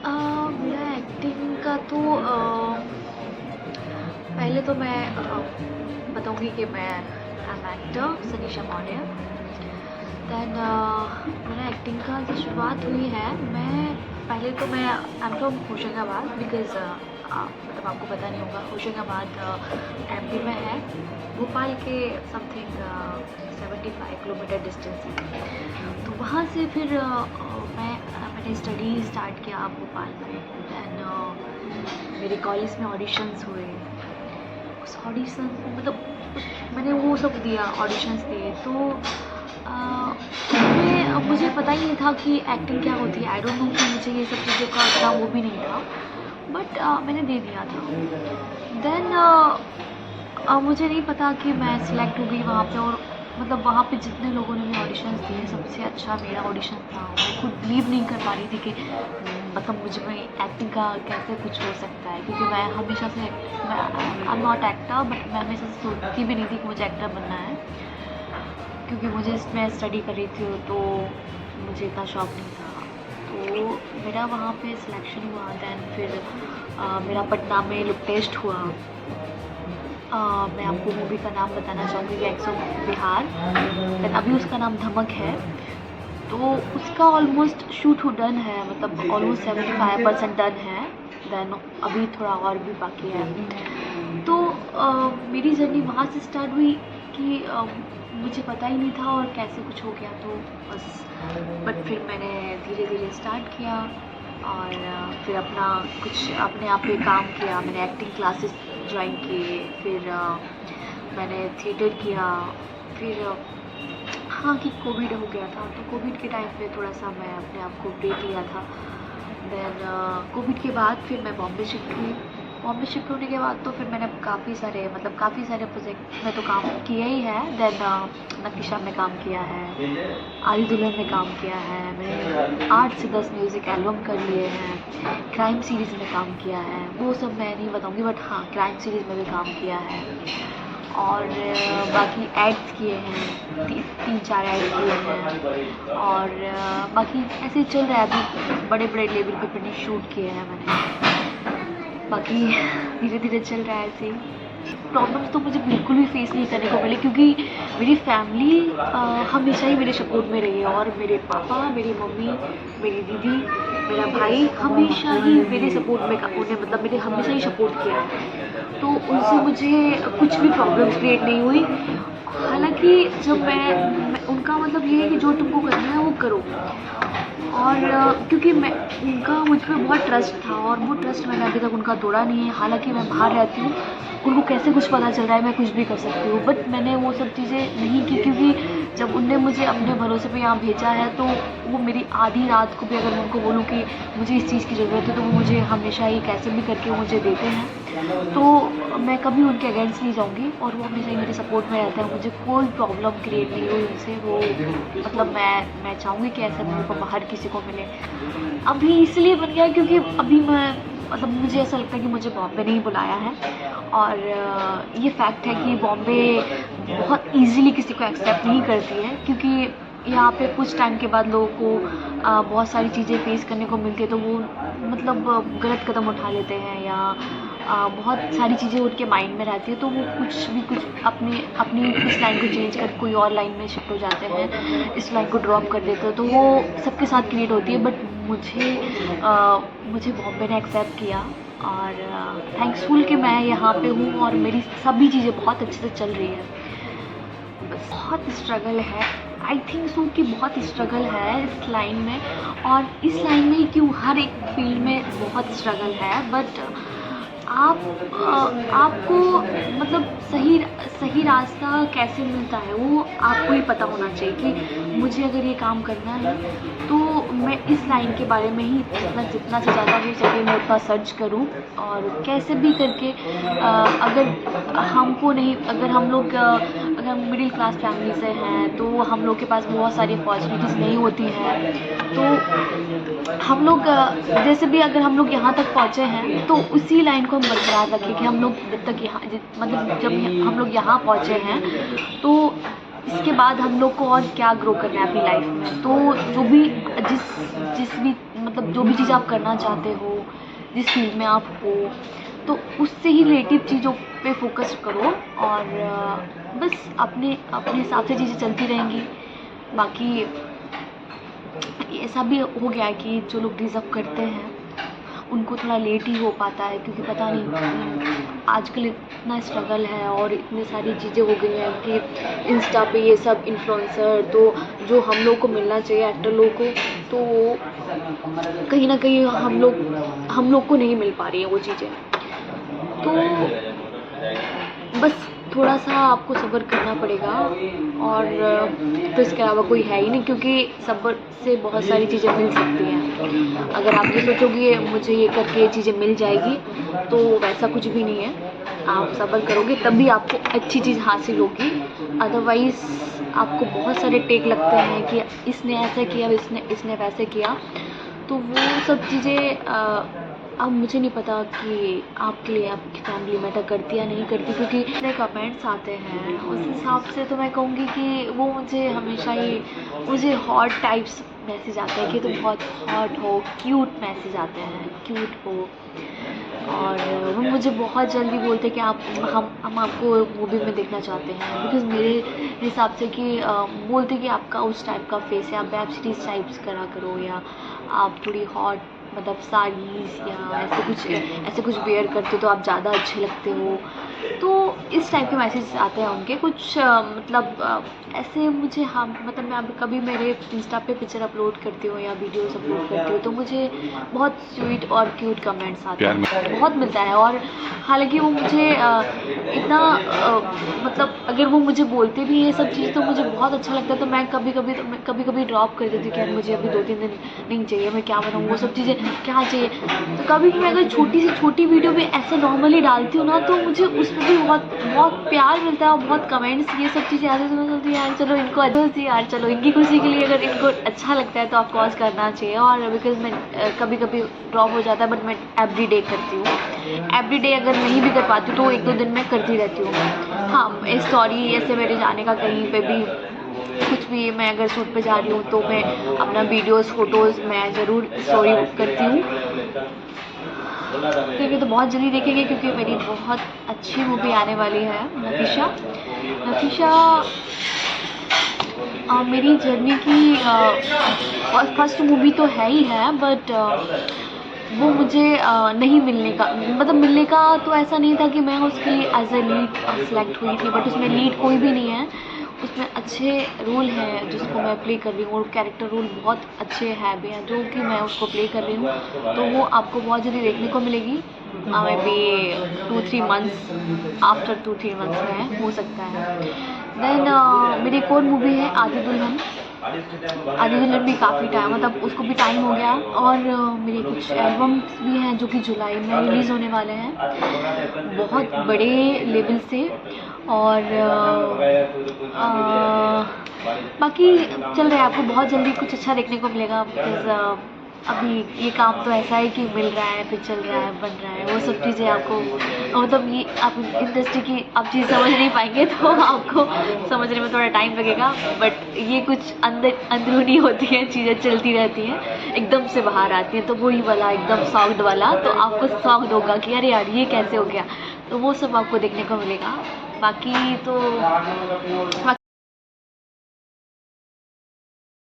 मेरा एक्टिंग का तो पहले तो मैं बताऊंगी कि मैं एम एक्टर सनीशा मौर्य। दैन मेरा एक्टिंग का जो शुरुआत हुई है, मैं पहले तो मैं I am from Hoshangabad because मतलब आपको पता नहीं होगा, होशंगाबाद एमपी में है, भोपाल के समथिंग 75 किलोमीटर डिस्टेंस है। तो वहाँ से फिर मैंने स्टडी स्टार्ट किया भोपाल में। दैन मेरे कॉलेज में ऑडिशंस हुए। उस ऑडिशन मैंने वो सब दिया, ऑडिशंस दिए। तो मुझे पता ही नहीं था कि एक्टिंग क्या होती है। आई डोंट नो कि मुझे ये सब चीज़ों का इतना वो भी नहीं था, बट मैंने दे दिया था। देन मुझे नहीं पता कि मैं सिलेक्ट हो गई वहाँ पे। और मतलब वहाँ पे जितने लोगों ने भी ऑडिशंस दिए, सबसे अच्छा मेरा ऑडिशन था। मैं खुद बिलीव नहीं कर पा रही थी कि मतलब मुझ में एक्टिंग का कैसे कुछ हो सकता है, क्योंकि मैं हमेशा से I am not actor, but मैं हमेशा से सोचती भी नहीं थी कि मुझे एक्टर बनना है, क्योंकि मुझे मैं स्टडी कर रही थी तो मुझे इतना शौक नहीं था। तो मेरा वहाँ पे सिलेक्शन हुआ। दैन फिर मेरा पटना में लुक टेस्ट हुआ। मैं आपको मूवी का नाम बताना चाहूँगी, गैंग्स ऑफ बिहार। दैन अभी उसका नाम धमक है। तो उसका ऑलमोस्ट शूट हो डन है, मतलब ऑलमोस्ट 75% डन है। दैन अभी थोड़ा और भी बाकी है। तो मेरी जर्नी वहाँ से स्टार्ट हुई कि मुझे पता ही नहीं था और कैसे कुछ हो गया, तो बस। बट फिर मैंने धीरे धीरे स्टार्ट किया और फिर अपना कुछ अपने आप पे काम किया। मैंने एक्टिंग क्लासेस ज्वाइन किए, फिर मैंने थिएटर किया। फिर हाँ कि कोविड हो गया था, तो कोविड के टाइम पे थोड़ा सा मैं अपने आप को ब्रेक लिया था। देन कोविड के बाद फिर मैं बॉम्बे शिफ्ट हुई। बॉम्बे शिफ्ट होने के बाद तो फिर मैंने काफ़ी सारे प्रोजेक्ट में तो काम किया ही है। देन नक्शा में काम किया है, आली दुल्हन में काम किया है। मैंने 8 से 10 म्यूज़िक एल्बम कर लिए हैं। क्राइम सीरीज़ में काम किया है, वो सब मैं नहीं बताऊँगी, बट हाँ क्राइम सीरीज़ में भी काम किया है। और बाकी एड्स किए हैं, 3-4 ऐड किए हैं। और बाकी ऐसे ही चल रहा है। अभी बड़े बड़े लेवल पे मैंने शूट किए हैं मैंने। बाकी धीरे धीरे चल रहा है ऐसे ही। प्रॉब्लम्स तो मुझे बिल्कुल भी फेस नहीं करने को मिले, क्योंकि मेरी फैमिली हमेशा ही मेरे सपोर्ट में रही है। और मेरे पापा, मेरी मम्मी, मेरी दीदी, मेरा भाई हमेशा ही मेरे सपोर्ट में उन्हें मतलब मेरे हमेशा ही सपोर्ट किया है। तो उनसे मुझे कुछ भी प्रॉब्लम्स क्रिएट नहीं हुई। हालांकि जब मैं उनका मतलब ये है कि जो तुमको करना है वो करो। और क्योंकि उनका मुझ पर बहुत ट्रस्ट था, और वो ट्रस्ट मैंने अभी तक उनका तोड़ा नहीं है। हालांकि मैं बाहर रहती हूँ, उनको कैसे कुछ पता चल रहा है मैं कुछ भी कर सकती हूँ, बट मैंने वो सब चीज़ें नहीं की, क्योंकि जब उनने मुझे अपने भरोसे पे यहाँ भेजा है, तो वो मेरी आधी रात को भी अगर मैं उनको बोलूँ कि मुझे इस चीज़ की ज़रूरत है, तो वो मुझे हमेशा ही कैसे भी करके मुझे देते हैं। तो मैं कभी उनके अगेंस्ट नहीं जाऊँगी, और वो हमेशा ही मेरे सपोर्ट में रहते हैं। मुझे कोई प्रॉब्लम क्रिएट नहीं हुई उनसे। वो मतलब मैं चाहूँगी कि ऐसा मौका बाहर किसी को मिले। अभी इसलिए बन गया क्योंकि अभी मैं मतलब मुझे ऐसा लगता है कि मुझे बॉम्बे ने ही बुलाया है। और ये फैक्ट है कि बॉम्बे बहुत इजीली किसी को एक्सेप्ट नहीं करती है, क्योंकि यहाँ पे कुछ टाइम के बाद लोगों को बहुत सारी चीज़ें फेस करने को मिलती है, तो वो मतलब गलत कदम उठा लेते हैं, या बहुत सारी चीज़ें उनके माइंड में रहती है, तो वो कुछ अपनी इस लाइन को चेंज कर कोई और लाइन में शिफ्ट हो जाते हैं, इस लाइन को ड्रॉप कर देते हैं। तो वो सबके साथ क्रिएट होती है, बट मुझे बॉम्बे ने एक्सेप्ट किया। और थैंक्सफुल कि मैं यहाँ पे हूँ और मेरी सभी चीज़ें बहुत अच्छे से चल रही है। बस बहुत स्ट्रगल है, आई थिंक सो कि बहुत स्ट्रगल है इस लाइन में। और इस लाइन में ही क्यों, हर एक फील्ड में बहुत स्ट्रगल है। बट आपको मतलब सही रास्ता कैसे मिलता है वो आपको ही पता होना चाहिए, कि मुझे अगर ये काम करना है तो मैं इस लाइन के बारे में ही जितना से ज़्यादा हो सके मैं उतना सर्च करूं। और कैसे भी करके अगर हम मिडिल क्लास फैमिली से हैं, तो हम लोग के पास बहुत सारी अपॉर्चुनिटीज़ नहीं होती हैं। तो हम लोग जैसे भी अगर हम लोग यहाँ तक पहुँचे हैं, तो उसी लाइन को हम बरकरार रखें कि हम लोग जब तक मतलब जब हम लोग यहाँ पहुँचे हैं, तो इसके बाद हम लोग को और क्या ग्रो करना है अपनी लाइफ में। तो जो भी जिस भी मतलब जो भी चीज़ आप करना चाहते हो, जिस फील्ड में आप हो, तो उससे ही रिलेटिव चीज़ों पे फोकस करो और बस अपने अपने हिसाब से चीज़ें चलती रहेंगी। बाकी ऐसा भी हो गया है कि जो लोग डिज़र्व करते हैं उनको थोड़ा लेट ही हो पाता है, क्योंकि पता नहीं आजकल इतना स्ट्रगल है और इतनी सारी चीज़ें हो गई हैं कि इंस्टा पे ये सब इन्फ्लुएंसर, तो जो हम लोग को मिलना चाहिए एक्टर लोग को, तो कहीं ना कहीं हम लोग को नहीं मिल पा रही है वो चीज़ें। तो बस थोड़ा सा आपको सब्र करना पड़ेगा और तो इसके अलावा कोई है ही नहीं, क्योंकि सब्र से बहुत सारी चीज़ें मिल सकती हैं। अगर आप ये सोचोगे मुझे ये करके ये चीज़ें मिल जाएगी, तो वैसा कुछ भी नहीं है। आप सब्र करोगे तभी आपको अच्छी चीज़ हासिल होगी, अदरवाइज़ आपको बहुत सारे टेक लगते हैं कि इसने ऐसा किया, इसने वैसे किया, तो वो सब चीज़ें अब मुझे नहीं पता कि आपके लिए आपकी फैमिली मैटर करती या नहीं करती, क्योंकि इतने कमेंट्स आते हैं उस हिसाब से तो मैं कहूँगी कि वो मुझे हमेशा ही मुझे हॉट टाइप्स मैसेज आते हैं कि तुम बहुत हॉट हो, क्यूट मैसेज आते हैं, क्यूट हो। और वो मुझे बहुत जल्दी बोलते हैं कि हम आपको मूवी में देखना चाहते हैं, बिकॉज़ मेरे हिसाब से कि बोलते कि आपका उस टाइप का फेस है, आप वेब सीरीज़ टाइप्स करा करो, या आप थोड़ी हॉट मतलब साड़ीज़ या ऐसे कुछ वेयर करते हो तो आप ज़्यादा अच्छे लगते हो। तो इस टाइप के मैसेज आते हैं उनके कुछ ऐसे मुझे मतलब मैं अभी कभी मेरे इंस्टा पे पिक्चर अपलोड करती हूँ या वीडियोस अपलोड करती हूँ, तो मुझे बहुत स्वीट और क्यूट कमेंट्स आते हैं, बहुत मिलता है। और हालांकि वो मुझे इतना मतलब अगर वो मुझे बोलते भी ये सब चीज़ तो मुझे बहुत अच्छा लगता है, तो मैं कभी कभी ड्रॉप कर देती हूँ कि यार मुझे अभी 2-3 दिन नहीं चाहिए, मैं क्या बनाऊँ, वो सब चीज़ें क्या चाहिए। तो कभी भी मैं अगर छोटी से छोटी वीडियो भी ऐसे नॉर्मली डालती हूँ ना, तो मुझे उस पर भी बहुत प्यार मिलता है और बहुत कमेंट्स ये सब चीज़ें आती हैं। तो मैं सोचती हूँ यार चलो इनको यार चलो इनकी खुशी के लिए अगर इनको अच्छा लगता है तो ऑफकोर्स करना चाहिए। और बिकॉज मैं कभी ड्रॉप हो जाता है, बट मैं एवरी डे करती हूँ। एवरी डे अगर नहीं भी कर पाती तो 1-2 दिन में करती रहती हूँ। हाँ, स्टोरी ऐसे मेरे जाने का कहीं पे भी कुछ भी, मैं अगर शूट पे जा रही हूँ तो मैं अपना वीडियोस फोटोज़ मैं ज़रूर स्टोरी करती हूँ। क्योंकि तो बहुत जल्दी देखेंगे, क्योंकि मेरी बहुत अच्छी मूवी आने वाली है, नफीशा मेरी जर्नी की फर्स्ट मूवी तो है ही है, बट वो मुझे नहीं मिलने का मतलब मिलने का तो ऐसा नहीं था कि मैं उसके लिए एज ए लीड सेलेक्ट हुई थी, बट उसमें लीड कोई भी नहीं है। उसमें अच्छे रोल हैं जिसको मैं प्ले कर रही हूँ, और कैरेक्टर रोल बहुत अच्छे हैं भी हैं जो कि मैं उसको प्ले कर रही हूँ। तो वो आपको बहुत जल्दी देखने को मिलेगी, may be 2-3 months, after 2-3 months में हो सकता है। देन मेरी एक और मूवी है आधी दुल्हन भी काफ़ी टाइम मतलब उसको भी टाइम हो गया। और मेरे कुछ एल्बम्स भी हैं जो कि जुलाई में रिलीज़ होने वाले हैं बहुत बड़े लेवल से। और बाकी चल रहा है, आपको बहुत जल्दी कुछ अच्छा देखने को मिलेगा, बिकॉज अभी ये काम तो ऐसा है कि मिल रहा है, फिर चल रहा है, बन रहा है, वो सब चीज़ें आपको मतलब ये आप इंडस्ट्री की आप चीज़ समझ नहीं पाएंगे, तो आपको समझने में थोड़ा टाइम लगेगा। बट ये कुछ अंदरूनी होती हैं, चीज़ें चलती रहती हैं, एकदम से बाहर आती हैं, तो वही वाला एकदम सॉफ्ट वाला, तो आपको सॉफ्ट होगा कि अरे यार ये कैसे हो गया, तो वो सब आपको देखने को मिलेगा। बाकी तो